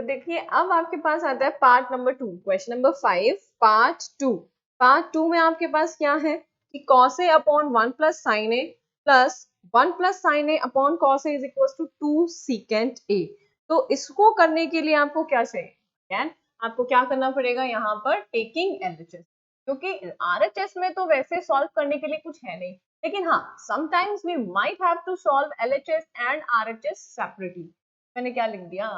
तो देखिए अब आपके पास आता है part number 2, question number 5, part 2। Part 2 में आपके पास क्या है कि cos a upon 1 plus sine A plus 1 plus sine A upon cos a is equal to 2 secant A. तो इसको करने के लिए आपको क्या चाहिए, again, आपको क्या करना पड़ेगा यहाँ पर टेकिंग एलएचएस, क्योंकि आरएचएस में तो वैसे सॉल्व करने के लिए कुछ है नहीं, लेकिन हाँ sometimes we might have to solve LHS and RHS separately. मैंने क्या लिख दिया,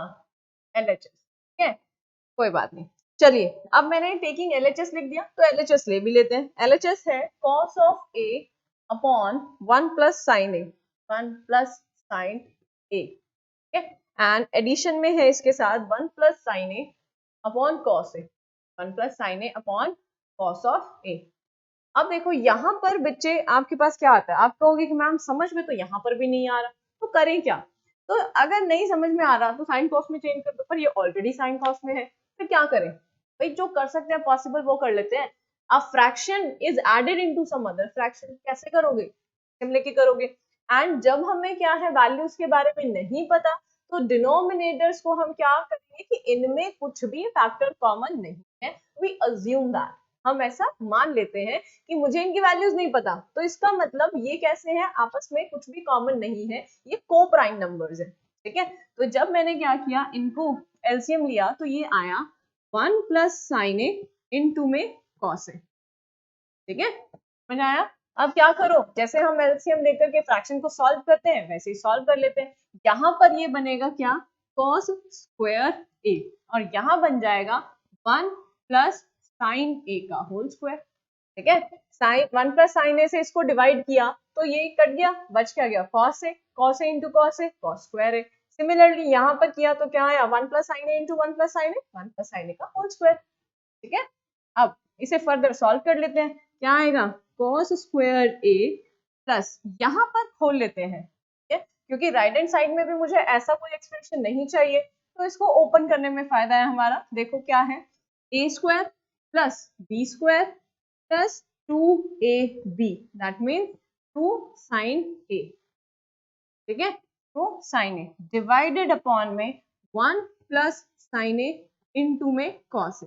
एलएचएस, ठीक है, कोई बात नहीं। चलिए अब मैंने टेकिंग एलएचएस लिख दिया तो एलएचएस ले भी लेते हैं। एलएचएस है cos of a upon 1 plus sine A, 1 plus sine a, ठीक है, एंड एडिशन में है इसके साथ 1 plus sine A upon cos a, 1 plus sine A upon cos of a. अब देखो यहाँ पर बच्चे आपके पास क्या आता है, आप कहोगे कि मैम समझ में तो यहाँ पर भी नहीं आ रहा, तो करें क्या। तो अगर नहीं समझ में आ रहा तो साइन कॉस में चेंज कर दो, पर ये ऑलरेडी साइन कॉस में है, फिर क्या करें भाई, जो कर सकते हैं पॉसिबल वो कर लेते हैं। A fraction is added into some other fraction, कैसे करोगे, लेके करोगे। एंड जब हमें क्या है वैल्यूज के बारे में नहीं पता, तो डिनोमिनेटर्स को हम क्या करेंगे कि इनमें कुछ भी फैक्टर कॉमन नहीं है, वी अज्यूम दैट, हम ऐसा मान लेते हैं कि मुझे इनकी वैल्यूज नहीं पता, तो इसका मतलब ये कैसे है, आपस में कुछ भी कॉमन नहीं है, ये को प्राइम नंबर्स है, ठीक है। तो जब मैंने क्या किया, इनको एलसीएम लिया तो ये आया 1 प्लस साइन ए इनटू में कॉस ए, ठीक है, समझ आया। अब क्या करो, जैसे हम एलसीएम लेकर के फ्रैक्शन को सॉल्व करते हैं वैसे ही सॉल्व कर लेते हैं। यहाँ पर ये बनेगा क्या, cos स्क्वायर ए, और यहाँ बन जाएगा 1 प्लस साइन ए का होल स्क्वायर, ठीक है। साइन 1 प्लस साइन ए से इसको डिवाइड किया तो ये कट गया, बच क्या गया, cos ए इंटू cos ए, cos स्क्वायर ए। सिमिलरली यहाँ पर किया तो क्या आया, 1 plus sine A into 1 plus sine A, 1 plus sine a का होल स्क्वायर, ठीक है। अब इसे फर्दर सॉल्व कर लेते हैं, क्या आएगा, cos स्क्वायर ए प्लस, यहाँ पर खोल लेते हैं, ठीक है, क्योंकि राइट हैंड साइड में भी मुझे ऐसा कोई एक्सप्रेशन नहीं चाहिए, तो इसको ओपन करने में फायदा है हमारा। देखो क्या है, a square plus b square plus 2ab, that means 2 sin a, ठीक है, 2 sin a डिवाइडेड अपॉन में 1 प्लस sin a इनटू में cos a।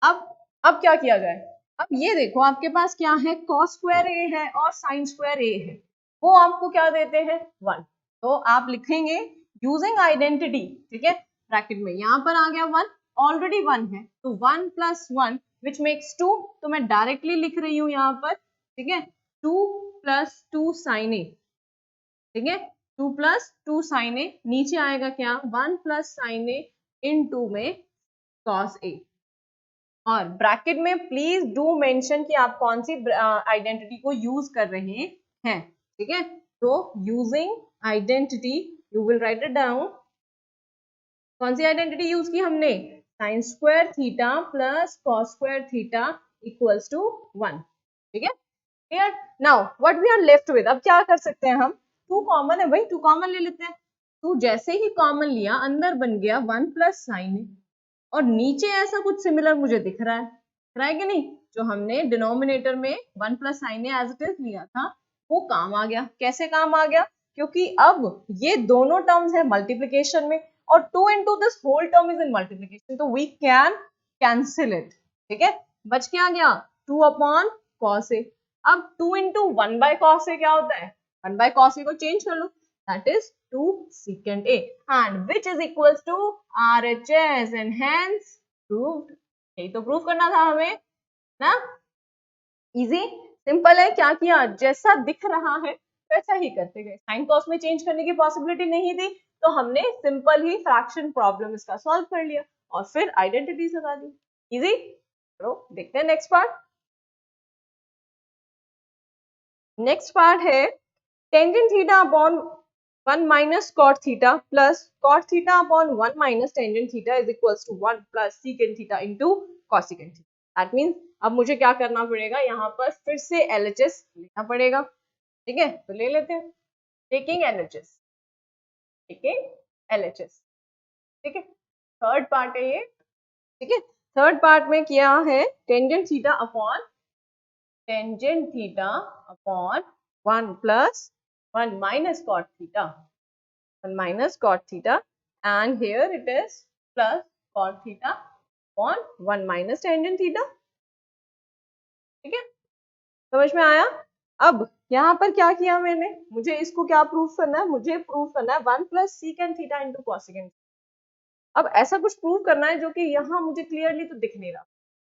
अब क्या किया जाए, अब ये देखो आपके पास क्या है, cos स्क्वायर ए है और sin स्क्वायर ए है, वो आपको क्या देते हैं 1, तो आप लिखेंगे यूजिंग आइडेंटिटी, ठीक है, ब्रैकेट में यहाँ पर आ गया 1, ऑलरेडी 1 है तो 1 प्लस 1 विच मेक्स 2, तो मैं डायरेक्टली लिख रही हूँ यहाँ पर, ठीक है, 2 प्लस 2 साइन ए, ठीक है, 2 प्लस 2 साइन ए, नीचे आएगा क्या 1 प्लस साइन ए इनटू में cos ए, और ब्रैकेट में प्लीज डू मेंशन कि आप कौन सी आइडेंटिटी को यूज कर रहे हैं, ठीक है। तो using identity you will write it down, कौन सी आइडेंटिटी यूज की हमने, sine square theta plus cos square theta equals to 1, ठीक है, clear. Now what we are left with, अब क्या कर सकते हैं हम, 2 कॉमन है भाई, 2 कॉमन ले लेते हैं। तो जैसे ही कॉमन लिया अंदर बन गया 1 प्लस साइन, और नीचे ऐसा कुछ सिमिलर मुझे दिख रहा है कि नहीं, जो हमने डिनोमिनेटर में 1 plus sine as it is लिया था वो काम आ गया। कैसे काम आ गया, क्योंकि अब ये दोनों टर्म्स है मल्टीप्लिकेशन में और 2 into this whole term is in multiplication, तो वी कैन कैंसिल इट, ठीक है, बच क्या गया 2 अपॉन कॉस ए। अब 2 इंटू 1 बाय कॉस ए क्या होता है, 1 बाय कॉस ए को चेंज कर लो, that is 2 secant A and which is equals to RHS and hence proved। यही तो प्रूव करना था हमें ना, इजी सिंपल है। क्या किया, जैसा दिख रहा है वैसा ही करते गए, साइन कॉस में चेंज करने की पॉसिबिलिटी नहीं थी तो हमने सिंपल ही फ्रैक्शन प्रॉब्लम इसका सॉल्व कर लिया और फिर आइडेंटिटीज लगा दी, इजी। चलो देखते हैं नेक्स्ट पार्ट। नेक्स्ट पार्ट है tangent theta upon 1 minus cot theta plus cot theta upon 1 minus tangent theta is equals to 1 plus secant theta into cosecant theta। That means अब मुझे क्या करना पड़ेगा, यहाँ पर फिर से LHS लेना पड़ेगा, ठीक है, तो ले लेते हैं, टेकिंग LHS, ठीक है, थर्ड पार्ट है ये, ठीक है। थर्ड पार्ट में क्या है, tangent theta upon 1 plus 1 minus cot theta, 1 minus cot theta and here it is plus cot theta upon 1 minus tangent theta. ठीक है, समझ में आया? अब यहाँ पर क्या किया मैंने, मुझे इसको क्या प्रूफ करना है, मुझे प्रूफ करना है 1 प्लस सीकेंट थीटा इंटू कॉसेकेंट। अब ऐसा कुछ प्रूव करना है जो कि यहाँ मुझे क्लियरली तो दिख नहीं रहा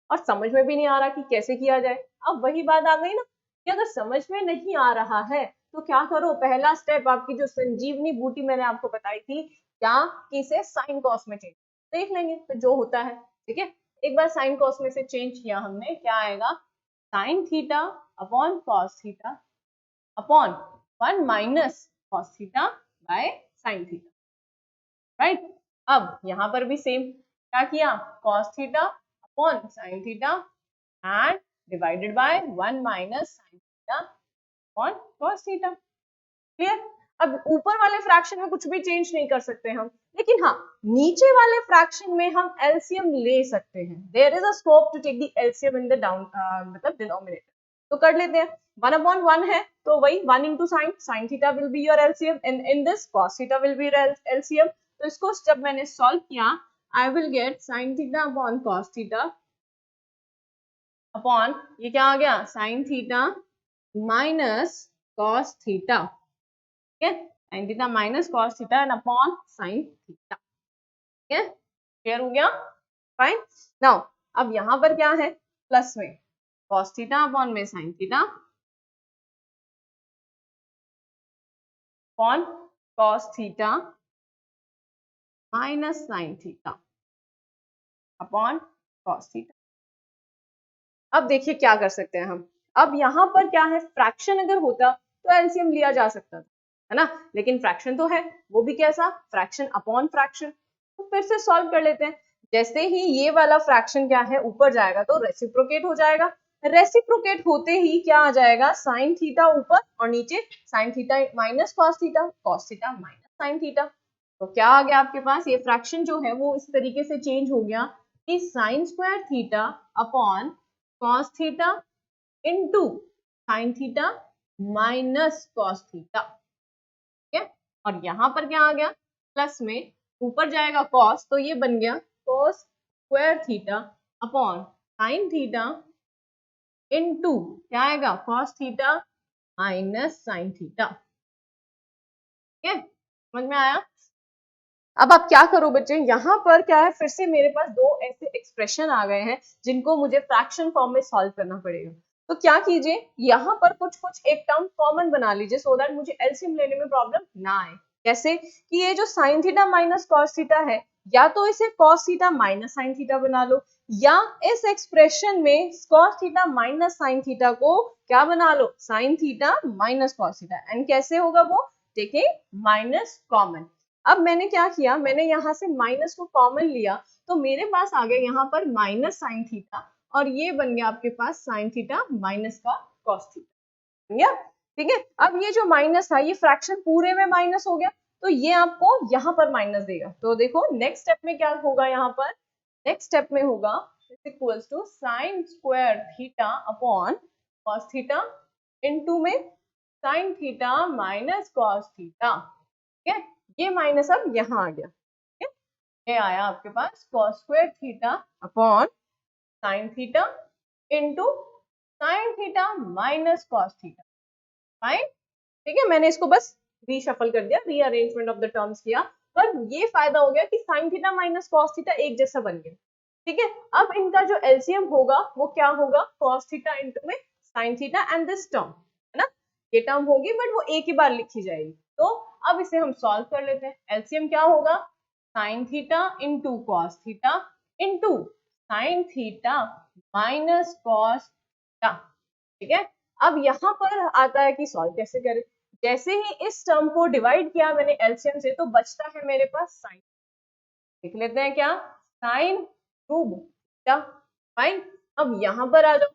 और समझ में भी नहीं आ रहा कि कैसे किया जाए। अब वही बात आ गई ना कि अगर समझ में नहीं आ रहा है तो क्या करो, पहला स्टेप आपकी जो संजीवनी बूटी मैंने आपको बताई थी, क्या कि इसे साइन कॉस में चेंज देख लेंगे तो जो होता है। ठीक है, एक बार साइन कॉस में से चेंज किया हमने, क्या आएगा, sine theta upon cos theta upon 1 minus cos theta by sine theta, right. अब यहाँ पर भी सेम क्या किया, cos theta upon sine theta and divided by 1 minus sine theta upon cos theta. Clear? अब ऊपर वाले फ्रैक्शन में कुछ भी चेंज नहीं कर सकते हम, लेकिन हाँ नीचे वाले फ्रैक्शन में हम एलसीएम ले सकते हैं। There is a scope to take the LCM in the down मतलब डिनोमिनेटर, तो कर लेते हैं। 1 अपॉन 1 है तो वही 1 into sine, sine theta will be your LCM, in this cos theta will be LCM. तो इसको जब मैंने सॉल्व किया, I will get sine theta upon cos theta upon ये क्या आ गया, sign theta minus cos theta. ठीक है, sign theta minus cos theta and upon sine theta. ठीक है, क्लियर हो गया? फाइन। नाउ अब यहाँ पर क्या है, प्लस में कॉस थीटा अपॉन में sine theta upon cos theta minus sine theta upon cos theta. अब देखिए क्या कर सकते हैं हम, अब यहाँ पर क्या है, फ्रैक्शन अगर होता तो एलसीएम लिया जा सकता था, है ना, लेकिन फ्रैक्शन तो है, वो भी कैसा, फ्रैक्शन अपॉन फ्रैक्शन। तो फिर से सॉल्व कर लेते हैं। जैसे ही ये वाला फ्रैक्शन क्या है ऊपर जाएगा तो रेसिप्रोकेट हो जाएगा, रेसिप्रोकेट होते ही क्या आ जाएगा, साइन थीटा ऊपर और नीचे sign theta minus cos theta minus sine theta. तो क्या आ गया आपके पास, ये फ्रैक्शन जो है वो इस तरीके से चेंज हो गया कि sign square theta upon cos theta into sine theta minus cos theta. ठीक है, और यहाँ पर क्या आ गया, प्लस में ऊपर जाएगा कॉस तो ये बन गया cos square theta upon sine theta into क्या आएगा, cos theta minus sine theta. ठीक है, समझ में आया? अब आप क्या करो बच्चे, यहाँ पर क्या है, फिर से मेरे पास दो ऐसे एक्सप्रेशन आ गए हैं जिनको मुझे फ्रैक्शन फॉर्म में सॉल्व करना पड़ेगा। तो क्या कीजिए, यहाँ पर कुछ कुछ एक टर्म कॉमन बना लीजिए सो दैट मुझे एलसीएम लेने में प्रॉब्लम ना आए। कैसे कि ये जो sine theta minus cos theta है, या तो इसे cos theta minus sine theta बना लो, या इस एक्सप्रेशन में cos theta minus sine theta को क्या बना लो, sine theta minus cos theta. And कैसे होगा वो, देखिए माइनस कॉमन। अब मैंने क्या किया, मैंने यहाँ से माइनस को कॉमन लिया तो मेरे पास आ गया यहाँ पर माइनस साइन थीटा और ये बन गया आपके पास साइन थीटा माइनस का कॉस थीटा। गया? ठीक है, अब ये जो माइनस था ये फ्रैक्शन पूरे में माइनस हो गया तो ये आपको यहाँ पर माइनस देगा। तो देखो नेक्स्ट स्टेप में क्या होगा, यहाँ पर नेक्स्ट स्टेप में होगा equals to sine square theta upon cos theta into में sine theta minus cos theta. ठीक है, ये माइनस अब यहाँ आ गया। ठीक है, ये आया आपके पास cos square theta upon sine theta into sine theta minus cos theta. Fine. ठीक है, मैंने इसको बस रीशफल कर दिया, रीअरेंजमेंट ऑफ द टर्म्स किया, पर ये फायदा हो गया कि sign theta minus cos theta एक जैसा बन गया। ठीक है, अब इनका जो एलसीएम होगा वो क्या होगा, cos थीटा इनटू में sine theta and this term, है ना, ये टर्म होगी बट वो एक ही बार लिखी जाएगी। तो अब इसे हम सॉल्व कर लेते हैं। एलसीएम क्या होगा, sign theta into cos theta into sine theta minus cos theta. ठीक है, अब यहाँ पर आता है कि सॉल्व कैसे करें। जैसे ही इस टर्म को डिवाइड किया मैंने एलसीएम से तो बचता है मेरे पास साइन, लिख लेते हैं क्या, साइन क्यूब थीटा। फाइन। अब यहाँ पर आ जाओ,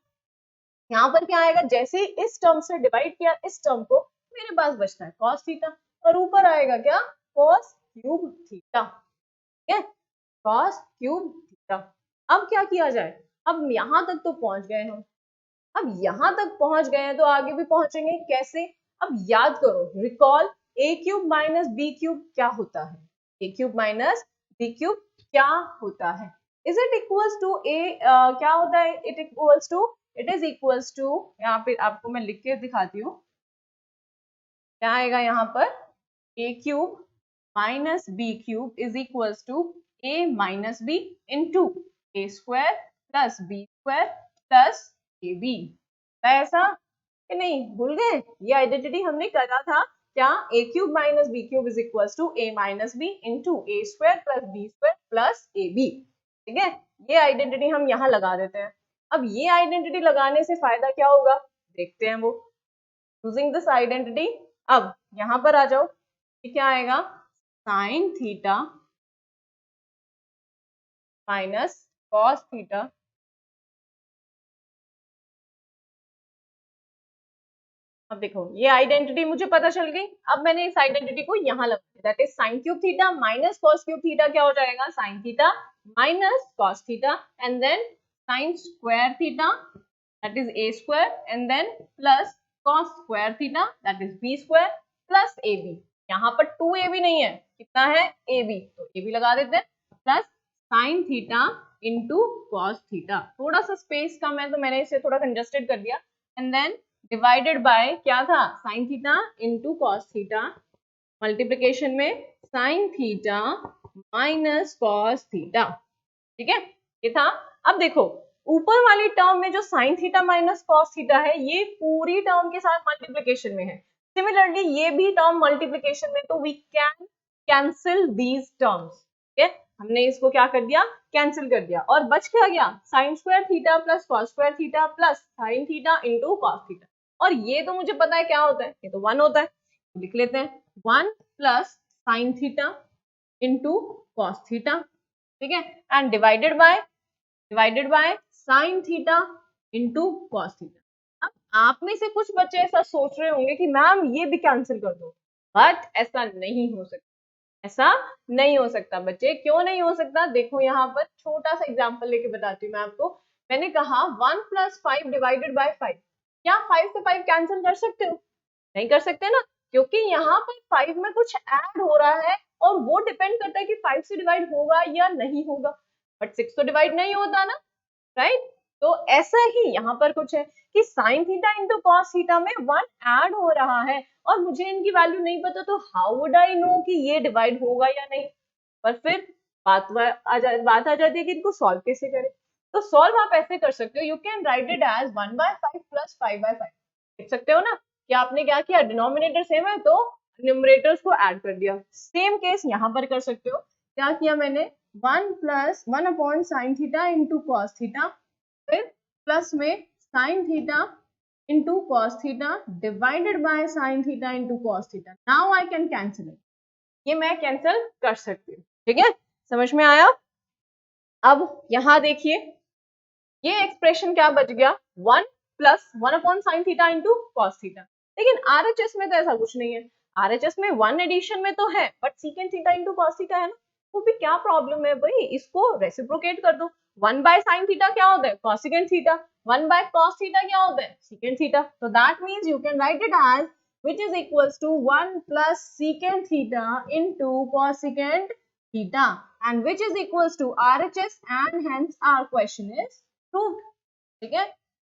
यहाँ पर क्या आएगा, जैसे ही इस टर्म से डिवाइड किया इस टर्म को, मेरे पास बचता है cos थीटा और ऊपर आएगा क्या, cos क्यूब थीटा। ठीक है, cos क्यूब थीटा। अब क्या किया जाए, अब यहाँ तक तो पहुंच गए हम, अब यहाँ तक पहुंच गए हैं तो आगे भी पहुंचेंगे कैसे। अब याद करो, recall a cube minus B cube क्या होता है, A cube minus B cube क्या होता है? Is it equals to A, क्या होता है? इट इज इक्वल्स टू, यहाँ पे आपको मैं लिख के दिखाती हूँ क्या आएगा यहाँ पर, a cube minus B cube is equals to a minus b into a square plus b square plus A b. ऐसा कि नहीं, भूल गए? ये आइडेंटिटी हमने करा था क्या, a cube minus B cube is equals to a minus b into a square plus b square plus A b. ठीक है, ये आइडेंटिटी हम यहाँ लगा देते हैं। अब ये आइडेंटिटी लगाने से फायदा क्या होगा, देखते हैं वो। यूजिंग दिस आइडेंटिटी, अब यहाँ पर आ जाओ, ये क्या आएगा, sign theta minus cos theta अब देखो ये आइडेंटिटी मुझे पता चल गई। अब मैंने इस आइडेंटिटी को यहाँ लगा दिया, that is sine cube theta minus cos cube theta क्या हो जाएगा, sine theta minus cos theta and then sine square theta that is A square and then plus cos square theta that is B square plus A B. यहाँ पर 2ab नहीं है, कितना है, ab, तो ab लगा देते हैं plus sign theta into cos theta. थोड़ा सा स्पेस कम है तो मैंने इसे थोड़ा कंजस्टेड कर दिया एंड देन डिवाइडेड बाय क्या था, sine theta into cos theta multiplication में sine theta minus cos theta. ठीक है, ये था। अब देखो ऊपर वाली टर्म में जो sine theta minus cos theta है ये पूरी टर्म के साथ मल्टीप्लीकेशन में है। सिमिलरली ये भी टर्म मल्टीप्लीकेशन में, तो we can cancel these terms. ठीक है, हमने इसको क्या कर दिया, कैंसिल कर दिया और बच क्या गया, sign square theta plus cos square theta plus sign theta into cos theta. और ये तो मुझे पता है क्या होता है, ये तो 1 होता है, तो लिख लेते हैं 1 plus sign theta into cos theta. ठीक है, and divided by sign theta into cos theta. अब आप में से कुछ बच्चे ऐसा सोच रहे होंगे कि मैम ये भी कैंसिल कर दो, बट ऐसा नहीं हो सकता, ऐसा नहीं हो सकता बच्चे। क्यों नहीं हो सकता, देखो यहाँ पर छोटा सा एग्जांपल लेके बताती हूँ मैं आपको। मैंने कहा 1 प्लस 5 डिवाइडेड बाय 5, क्या 5 से 5 कैंसिल कर सकते हो, नहीं कर सकते ना, क्योंकि यहाँ पर 5 में कुछ ऐड हो रहा है और वो डिपेंड करता है कि 5 से डिवाइड होगा या नहीं होगा, बट 6 तो डिवाइड नहीं होता ना, राइट। तो ऐसा ही यहाँ पर कुछ है कि sign theta into cos theta में 1 ऐड हो रहा है और मुझे इनकी वैल्यू नहीं पता, तो हाउ वुड आई नो कि ये डिवाइड होगा या नहीं। पर फिर बात आ जाती है कि इनको सॉल्व कैसे करें। तो सॉल्व आप ऐसे कर सकते हो, you can write it as 1/5 plus 5/5। लिख सकते हो ना कि आपने क्या किया, डिनोमिनेटर सेम है तो न्यूमरेटर्स को ऐड कर दिया। सेम केस यहाँ पर कर सकते हो, क्या किया मैंने, 1 plus 1 upon sine theta into cos theta, फिर प्लस में sine theta into cos theta divided by sign theta into cos theta. Now I can cancel it, ये मैं कैंसिल कर सकती हूँ। ठीक है, समझ में आया? अब यहाँ देखिए ये एक्सप्रेशन क्या बच गया, 1 plus 1 upon sine theta into cos theta. लेकिन आरएचएस में तो ऐसा कुछ नहीं है, आरएचएस में 1 एडिशन में तो है but secant theta into cos theta है ना, वो भी क्या प्रॉब्लम है भाई, इसको रेसिप्रोकेट कर दो। 1 बाय साइन थीटा क्या होता है, cosecant theta, 1 by cos theta क्या होता है, सीकेंट थीटा। तो that means you can write it as which is equals to 1 plus secant theta into cosecant theta and which is equals to RHS and hence our question is proved। ठीक है,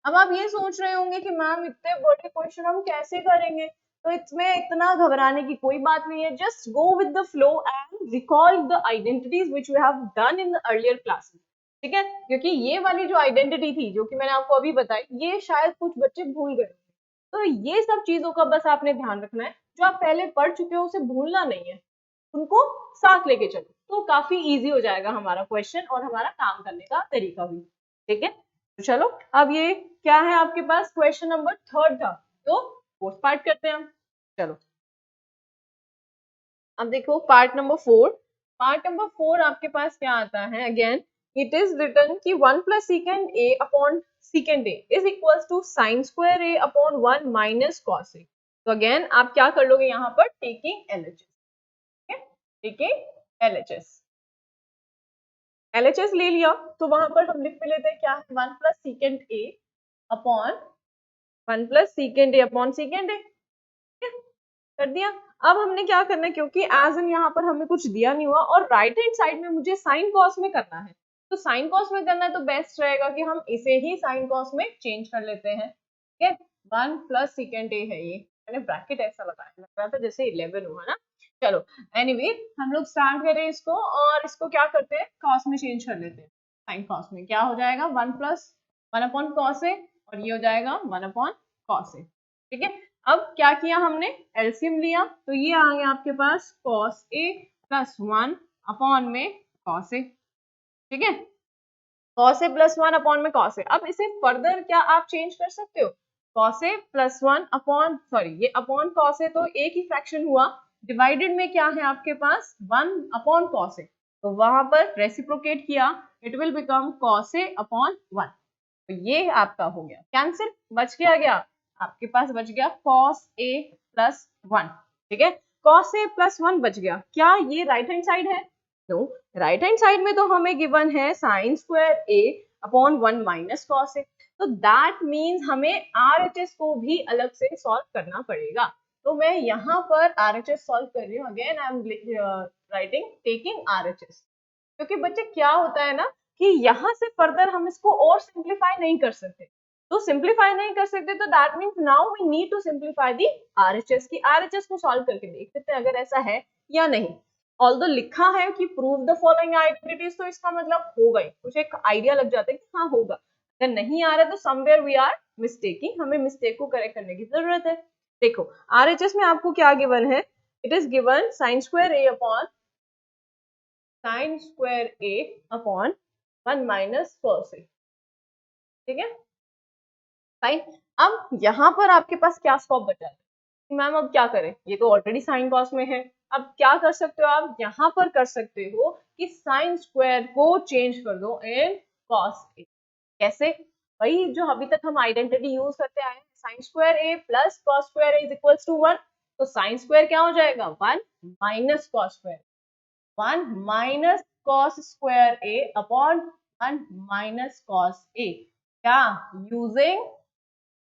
अब आप ये सोच रहे होंगे कि मैम इतने बड़े क्वेश्चन हम कैसे करेंगे, तो इसमें इतना घबराने की कोई बात नहीं है, just go with the flow and recall the identities which we have done in the earlier classes. ठीक है, क्योंकि ये वाली जो आइडेंटिटी थी जो कि मैंने आपको अभी बताई, ये शायद कुछ बच्चे भूल गए, तो ये सब चीजों का बस आपने ध्यान रखना है, जो आप पहले पढ़ चुके हो उसे भूलना नहीं है, उनको साथ लेके चलो, तो काफी इजी हो जाएगा हमारा क्वेश्चन और हमारा काम करने का तरीका भी। ठीक है, तो चलो अब ये क्या है आपके पास, क्वेश्चन नंबर 3 था, तो फोर्थ पार्ट करते हैं हम। चलो अब देखो पार्ट नंबर 4। पार्ट नंबर 4 आपके पास क्या आता है, अगेन इट इज रिटन कि 1 plus secant a upon secant a is equals to sine square a upon 1 minus cos a. तो अगेन आप क्या कर लोगे यहाँ पर, टेकिंग एलएचएस, टेकिंग एलएचएस ले लिया, तो वहां पर हम लिख भी लेते हैं क्या है, 1 plus secant a upon 1 plus secant a upon secant ए। कर दिया। अब हमने क्या करना है, क्योंकि एज इन यहाँ पर हमें कुछ दिया नहीं हुआ और राइट हैंड साइड में मुझे साइन कॉस में करना है, तो साइन कॉस में करना है तो बेस्ट रहेगा कि हम इसे ही साइन कॉस में चेंज कर लेते हैं। ठीक है, 1 प्लस सेकेंड ए है, ये मैंने ब्रैकेट ऐसा लगाया, लग रहा था जैसे 11 हुआ ना। चलो एनीवे हम लोग स्टार्ट करें इसको और इसको क्या करते हैं, कॉस में चेंज कर लेते हैं। साइन कॉस में क्या हो जाएगा, 1 प्लस 1 अपॉन कॉस ए और ये हो जाएगा 1 अपॉन कॉस ए। ठीक है, अब क्या किया हमने, एलसीएम लिया तो ये आ गया आपके पास cos a प्लस 1 अपॉन में cos a। ठीक है, cos a प्लस 1 अपॉन में cos a। अब इसे फर्दर क्या आप चेंज कर सकते हो, cos a plus 1 upon sorry ये अपॉन cos a तो एक ही फ्रैक्शन हुआ, डिवाइडेड में क्या है आपके पास 1 अपॉन cos a, तो वहां पर रेसिप्रोकेट किया, it will become cos a upon 1। तो ये आपका हो गया कैंसिल, बच गया आपके पास बच गया cos a प्लस 1। ठीक है, cos a प्लस 1 बच गया। क्या ये राइट हैंड साइड है, नो, राइट हैंड साइड में तो हमें गिवन है sine square a upon 1 minus cos a, तो दैट मीन्स हमें RHS को भी अलग से सॉल्व करना पड़ेगा। तो मैं यहाँ पर RHS सॉल्व कर रही हूँ, again I am writing taking RHS, क्योंकि बच्चे क्या होता है ना कि यहाँ से फर्दर हम इसको और सिंप्लीफाई नहीं कर सकते, तो सिंप्लीफाई नहीं कर सकते तो that means now we need to simplify the RHS की, आरएचएस को सॉल्व करके देख सकते हैं अगर ऐसा है या नहीं। ऑल्दो लिखा है कि प्रूव द फॉलोइंग आइडेंटिटीज, तो इसका मतलब होगा ही, कुछ एक आइडिया लग जाता है कि हाँ होगा, अगर नहीं आ रहा है तो समवेयर वी आर मिस्टेकिंग, हमें मिस्टेक को करेक्ट करने की जरूरत है। देखो आरएचएस में आपको क्या गिवन है, it is given sine square a upon sine square a upon 1 minus cos ए। ठीक है फाइन, अब यहाँ पर आपके पास क्या स्कोप बचा है मैम, अब क्या करें, ये तो ऑलरेडी साइन कॉस में है। अब क्या कर सकते हो आप, यहाँ पर कर सकते हो कि साइन स्क्वायर को चेंज कर दो इन कॉस ए। कैसे, वही जो अभी तक हम आइडेंटिटी यूज करते आए हैं, sine square a plus cos square a is equals to 1, तो साइन स्क्वायर क्या हो जाएगा 1 minus cos square, 1 minus cos square a upon 1 minus cos a, क्या यूजिंग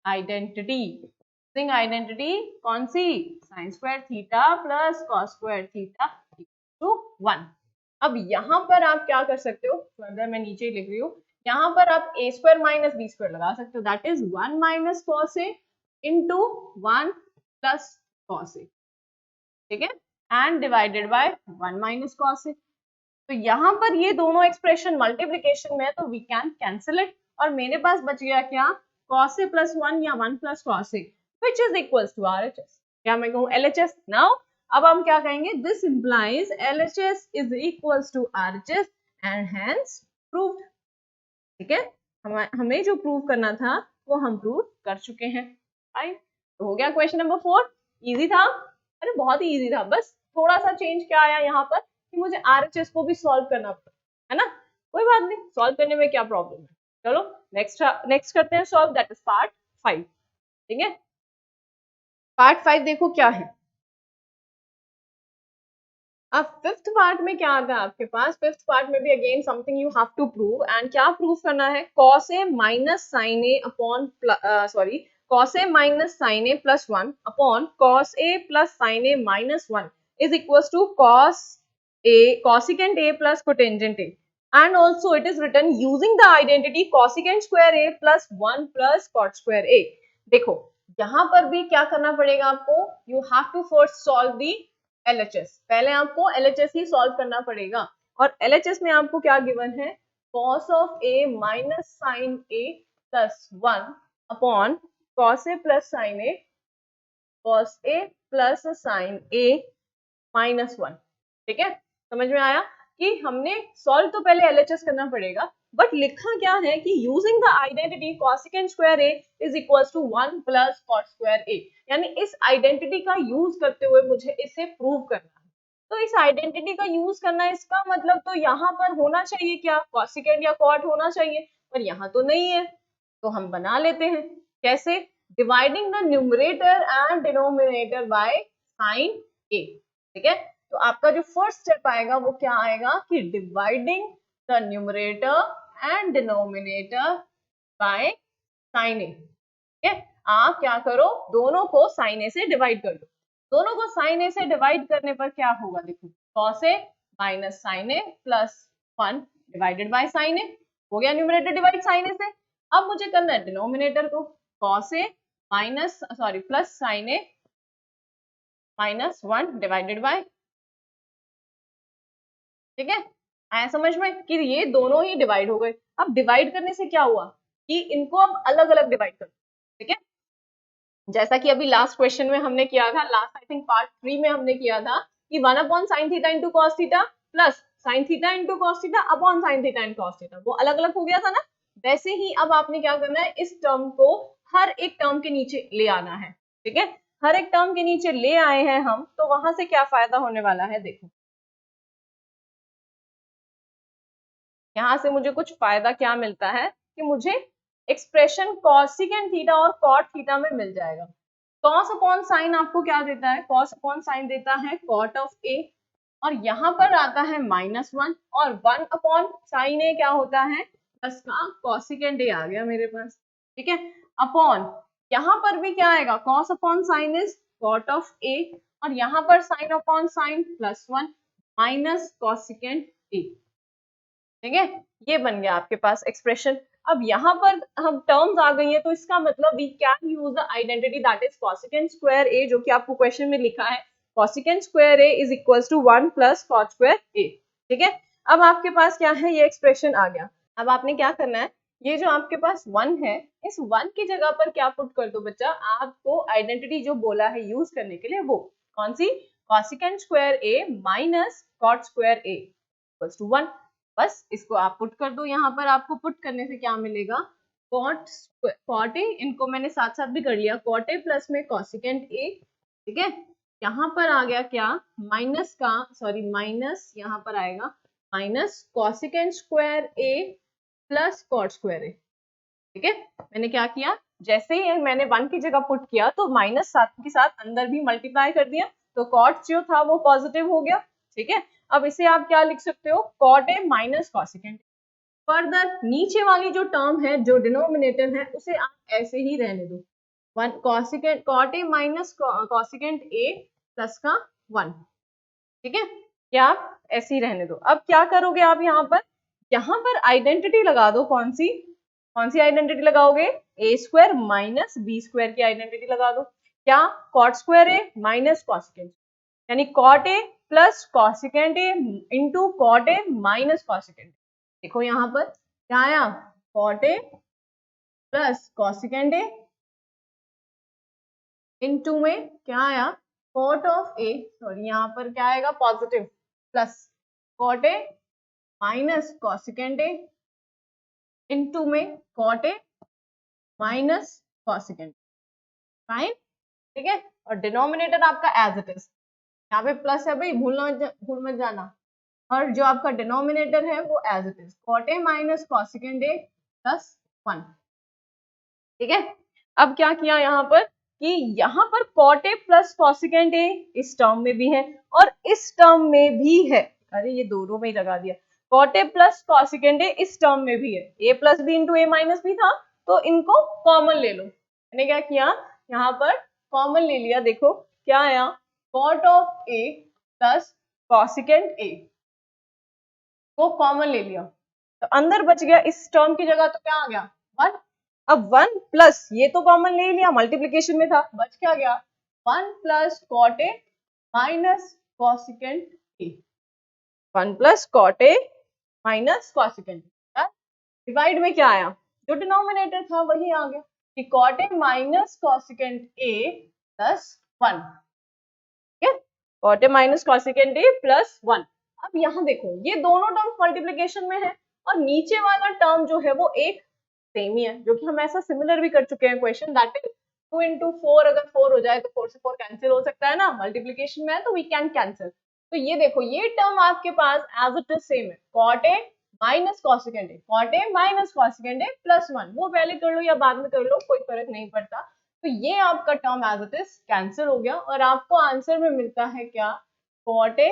आइडेंटिटी, यूजिंग आइडेंटिटी कौन सी, sine square theta plus cos square theta to 1। अब यहाँ पर आप क्या कर सकते हो, फर्दर मैं नीचे लिख रही हूँ, यहाँ पर आप a square minus B square लगा सकते हो, that is 1 minus cos a into 1 plus cos ए। ठीक है, and divided by 1 minus cos a. तो यहाँ पर ये दोनों एक्सप्रेशन मल्टीप्लीकेशन में है तो वी कैन कैंसिल इट, और मेरे पास बच गया क्या, cos a प्लस 1 या 1 plus cos a which is equals to RHS, क्या मैं कहूँ LHS। नाउ अब हम क्या कहेंगे, this implies LHS is equals to RHS and hence proved। ठीक है, हमें जो प्रूव करना था वो हम प्रूव कर चुके हैं। राइट, तो हो गया क्वेश्चन नंबर 4, इजी था, अरे बहुत ही इजी था, बस थोड़ा सा चेंज क्या आया यहाँ पर कि मुझे RHS को भी सॉल्व करना पड़ा, है ना, कोई बात नहीं, सॉल्व करने में क्या प्रॉब्लम है। चलो नेक्स्ट करते हैं सॉल्व, दैट इज पार्ट 5। ठीक है, पार्ट 5 देखो क्या है। अब फिफ्थ पार्ट में क्या आता है आपके पास, फिफ्थ पार्ट में भी again something you have to prove, and क्या प्रूव करना है, cos a minus sine A upon sorry cos a minus sine A plus 1 upon cos a plus sine A minus 1 is equals to cos a cosecant a plus cotangent a, and also it is written using the identity cosecant square a plus 1 plus cot square a। देखो यहाँ पर भी क्या करना पड़ेगा आपको, you have to first solve the LHS, पहले आपको LHS ही सॉल्व करना पड़ेगा, और LHS में आपको क्या गिवन है, cos of a minus sine a plus 1 upon cos a plus sine a cos a plus sine a minus 1। ठीक है, समझ में आया कि हमने सॉल्व तो पहले LHS करना पड़ेगा, बट लिखा क्या है कि using the identity cosecant square a is equals to 1 plus cot square a, यानी इस आइडेंटिटी का यूज करते हुए मुझे इसे प्रूव करना है। तो इस आइडेंटिटी का यूज करना, इसका मतलब तो यहाँ पर होना चाहिए क्या, cosecant या cot होना चाहिए, पर यहाँ तो नहीं है, तो हम बना लेते हैं, कैसे, dividing the numerator and denominator by sign a। ठीक है, तो आपका जो फर्स्ट स्टेप आएगा वो क्या आएगा कि dividing the numerator and denominator by sine a. ठीक है, आप क्या करो, दोनों को साइन ए से डिवाइड कर दो, दोनों को साइन ए से डिवाइड करने पर क्या होगा, देखो cos a minus sine A plus 1 divided by sine a, हो गया न्यूमरेटर डिवाइड साइन ए से। अब मुझे करना है डिनोमिनेटर को, cos a minus sorry plus sine A minus 1 divided bye, ठीक है, आया समझ में कि ये दोनों ही डिवाइड हो गए। अब डिवाइड करने से क्या हुआ कि इनको अब अलग अलग डिवाइड कर, ठीक है, जैसा कि अभी लास्ट क्वेश्चन में हमने किया था, लास्ट आई थिंक पार्ट 3 में हमने किया था कि 1 upon sine theta into cos theta plus sign theta into cos theta upon sine theta into cos theta, वो अलग अलग हो गया था ना। वैसे ही अब आपने क्या करना है, इस टर्म को हर एक टर्म के नीचे ले आना है, ठीक है, हर एक टर्म के नीचे ले आए हैं हम, तो वहां से क्या फायदा होने वाला है, देखो यहाँ से मुझे कुछ फायदा क्या मिलता है कि मुझे एक्सप्रेशन कॉसिकेंट थीटा और कॉट थीटा में मिल जाएगा। कॉस अपॉन साइन आपको क्या देता है, कॉस अपॉन साइन देता है कॉट ऑफ ए, और यहाँ पर आता है -1, और 1 अपॉन साइन ए क्या होता है, प्लस का कॉसिकेंट ए आ गया मेरे पास, ठीक है, अपॉन यहाँ पर भी क्या आएगा, cos upon sine is cot of a, और यहाँ पर sine upon sine +1 minus cosecant a, ठीक है, ये बन गया आपके पास एक्सप्रेशन। अब यहाँ पर हम टर्म्स आ गई है, तो इसका मतलब we can use the identity that is cosecant square a, जो कि आपको क्वेश्चन में लिखा है cosecant square a is equals to 1 plus cot square a, ठीक है। अब आपके पास क्या है, ये एक्सप्रेशन आ गया। अब आपने क्या करना है, ये जो आपके पास 1 है, इस 1 की जगह पर क्या पुट कर दो बच्चा, आपको आइडेंटिटी जो बोला है यूज करने के लिए, वो कौन सी, cosecant square A minus cot square a equals to 1, बस इसको आप पुट कर दो। यहाँ पर आपको पुट करने से क्या मिलेगा, कॉट ए, इनको मैंने साथ साथ भी कर लिया, कॉट ए प्लस में कॉसिकेंट ए, ठीक है, यहाँ पर आ गया क्या, माइनस का सॉरी माइनस यहाँ पर आएगा minus cosecant square a plus cot square a, ठीक है। मैंने क्या किया, जैसे ही मैंने 1 की जगह पुट किया तो माइनस साथ के साथ अंदर भी मल्टीप्लाई कर दिया, तो कॉट जो था वो पॉजिटिव हो गया, ठीक है। अब इसे आप क्या लिख सकते हो, कॉट ए माइनस कॉसिकेंट। फर्दर नीचे वाली जो टर्म है, जो डिनोमिनेटर है, उसे आप ऐसे ही रहने दो, 1 cosecant cot A minus cosecant A plus का 1, ठीक है, क्या आप ऐसे ही रहने दो। अब क्या करोगे आप, यहाँ पर आइडेंटिटी लगा दो, कौन सी आइडेंटिटी लगाओगे, A square minus B square की आइडेंटिटी लगा दो, क्या, कॉट स्क्वायर ए माइनस कॉसिकेंट, यानी cot A plus cosecant A into cot A minus cosecant. देखो यहाँ पर क्या आया, cot A plus cosecant A into में क्या आया, कॉट ऑफ ए, सॉरी यहाँ पर क्या आएगा पॉजिटिव, प्लस कॉट ए माइनस कॉसिकेंट ए इंटू में कॉट ए माइनस कॉसिकेंट, फाइन, ठीक है। और डिनोमिनेटर आपका एज इट इज, यहाँ पे प्लस है भाई, भूल मत जाना, और जो आपका डिनोमिनेटर है वो as it is cot A minus cosecant A plus 1, ठीक है। अब क्या किया यहाँ पर कि यहाँ पर कॉट ए प्लस कॉसिकेंट ए इस टर्म में भी है और इस टर्म में भी है, अरे ये दोनों में ही लगा दिया, कॉट ए प्लस कॉसिकेंट ए इस टर्म में भी है, ए प्लस बी इंटू ए माइनस बी था, तो इनको कॉमन ले लो। मैंने क्या किया, यहाँ पर कॉमन ले लिया, देखो क्या आया, cot of a plus cosecant a को कॉमन ले लिया, तो अंदर बच गया इस टर्म की जगह, तो क्या आ गया 1। अब 1 प्लस ये तो कॉमन ले लिया, मल्टीप्लीकेशन में था, बच क्या गया 1 plus cot A minus cosecant A, 1 plus cot A minus cosecant, divide में क्या आया, जो डिनोमिनेटर था वही आ गया कि cot A minus cosecant A plus 1, ठीक है, cot A minus cosecant A plus 1। अब यहाँ देखो ये दोनों टर्म्स मल्टीप्लीकेशन में है और नीचे वाला टर्म जो है वो एक सेम ही है, जो कि हम ऐसा सिमिलर भी कर चुके हैं क्वेश्चन, दैट इज 2 into 4, अगर 4 हो जाए तो 4 से 4 कैंसिल हो सकता है ना, मल्टीप्लीकेशन में है तो वी कैन कैंसिल। तो ये देखो ये टर्म आपके पास एज इट इज सेम है, cot A minus cosecant A, cot A minus cosecant A plus 1, वो पहले कर लो या बाद में कर लो कोई फर्क नहीं पड़ता। तो ये आपका term as it is cancel हो गया और आपको आंसर में मिलता है क्या, कॉट ए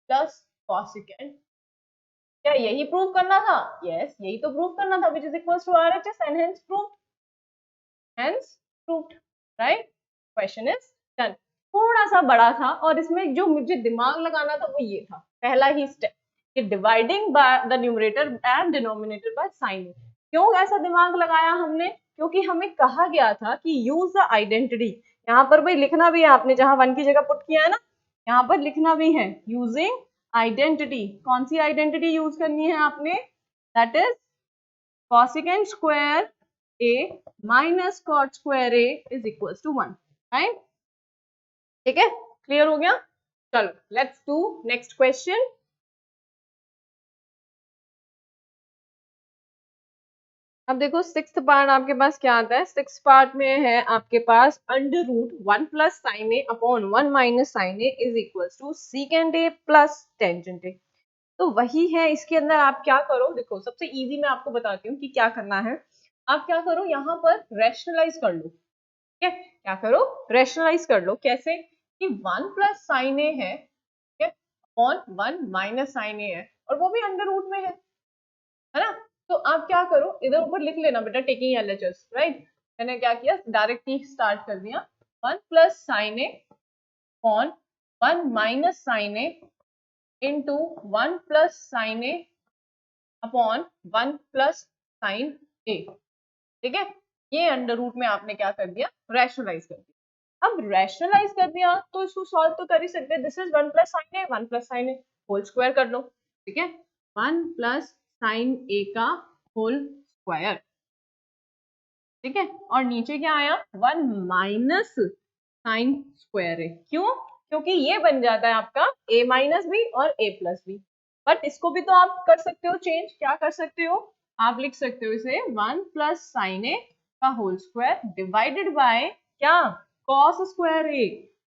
प्लस कॉसिकेंट। क्या यही प्रूव करना था, यस यही तो प्रूव करना था, which is equals to RHS and hence proved, right, question is done। थोड़ा सा बड़ा था और इसमें जो मुझे दिमाग लगाना था वो ये था, पहला ही स्टेप कि dividing by the numerator and denominator by sine a. क्यों ऐसा दिमाग लगाया हमने? क्योंकि हमें कहा गया था कि यूज द आइडेंटिटी, यहाँ पर भाई लिखना भी है आपने, जहां 1 की जगह पुट किया है ना, यहाँ पर लिखना भी है यूजिंग आइडेंटिटी। कौन सी आइडेंटिटी यूज करनी है आपने? That is cosecant square a minus cot square a is equal to 1, right? ठीक है, क्लियर हो गया? चलो लेट्स डू नेक्स्ट क्वेश्चन। अब देखो सिक्स्थ पार्ट आपके पास क्या आता है। सिक्स्थ पार्ट में है आपके पास under root 1 plus sine A upon 1 minus sine a is equal to secant a plus tangent a. तो वही है, इसके अंदर आप क्या करो, देखो सबसे इजी मैं आपको बताती हूँ कि क्या करना है। आप क्या करो, यहाँ पर रैशनलाइज कर लो। ठीक है, क्या करो, रैशनलाइज कर लो। कैसे? कि 1 प्लस साइन ए है, ठीक है, अपॉन 1 माइनस साइन ए है, और वो भी अंडर रूट में है ना। तो आप क्या करो, इधर ऊपर लिख लेना बेटा टेकिंग एलएचएस, राइट। मैंने क्या किया, डायरेक्ट ही स्टार्ट कर दिया। 1 plus sine A upon 1 minus sine A into 1 plus sine A upon 1 plus sine a. ठीक है, ये अंडर रूट में आपने क्या कर दिया, रैशनलाइज कर दिया। अब रैशनलाइज कर दिया तो इसको सॉल्व तो कर ही सकते हैं। This is 1 plus sine A, 1 plus sine A whole square कर लो। ठीक है, 1 प्लस साइन ए का होल स्क्वायर। ठीक है, और नीचे क्या आया, 1 माइनस साइन स्क्वायर है। क्यों? क्योंकि ये बन जाता है आपका a माइनस बी और a प्लस बी। बट इसको भी तो आप कर सकते हो चेंज। क्या कर सकते हो, आप लिख सकते हो इसे 1 प्लस साइन ए का होल स्क्वायर डिवाइडेड बाय क्या, कॉस स्क्वायर ए।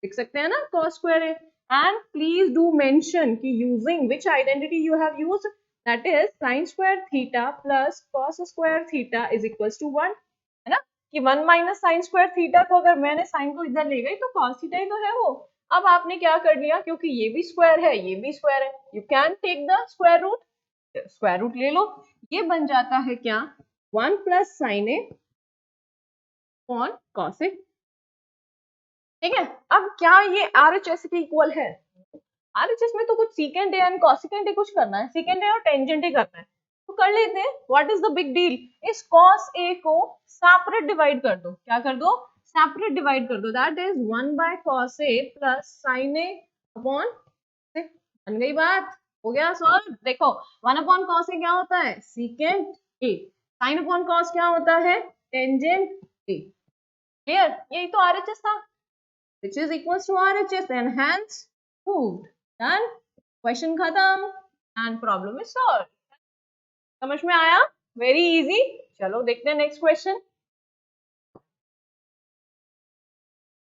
लिख सकते हैं ना, cos square a. And please do mention कि using which identity you have used, that is sine square theta plus cos square theta is equals to 1, है ना। कि 1 minus sign square theta को अगर मैंने साइन को इधर ले गई तो कॉस थीटा ही तो है वो। अब आपने क्या कर लिया, क्योंकि ये भी स्क्वायर है ये भी स्क्वायर है, you can take the square root ले लो। ये बन जाता है क्या, 1 प्लस साइन ए अपॉन कॉस ए। ठीक है, अब क्या ये RHS के इक्वल है? RHS में तो कुछ सीकेंड ए एंड कॉसिकेंड ए कुछ करना है, सीकेंड ए और टेंजेंट ए करना है, तो कर लेते हैं। What is the big deal, इस कॉस ए को सेपरेट डिवाइड कर दो। क्या कर दो, सेपरेट डिवाइड कर दो। That is 1 by cos A plus sine A upon, बन गई बात, हो गया सॉल्व। देखो 1 अपॉन कॉस ए क्या होता है, सीकेंड ए, साइन अपॉन कॉस क्या होता है, टेंजेंट ए। क्लियर, यही तो RHS था, which is equals to RHS and hence proved। Done, question खत्म एंड प्रॉब्लम इज सॉल्व। समझ में आया, वेरी इजी। चलो देखते हैं नेक्स्ट क्वेश्चन।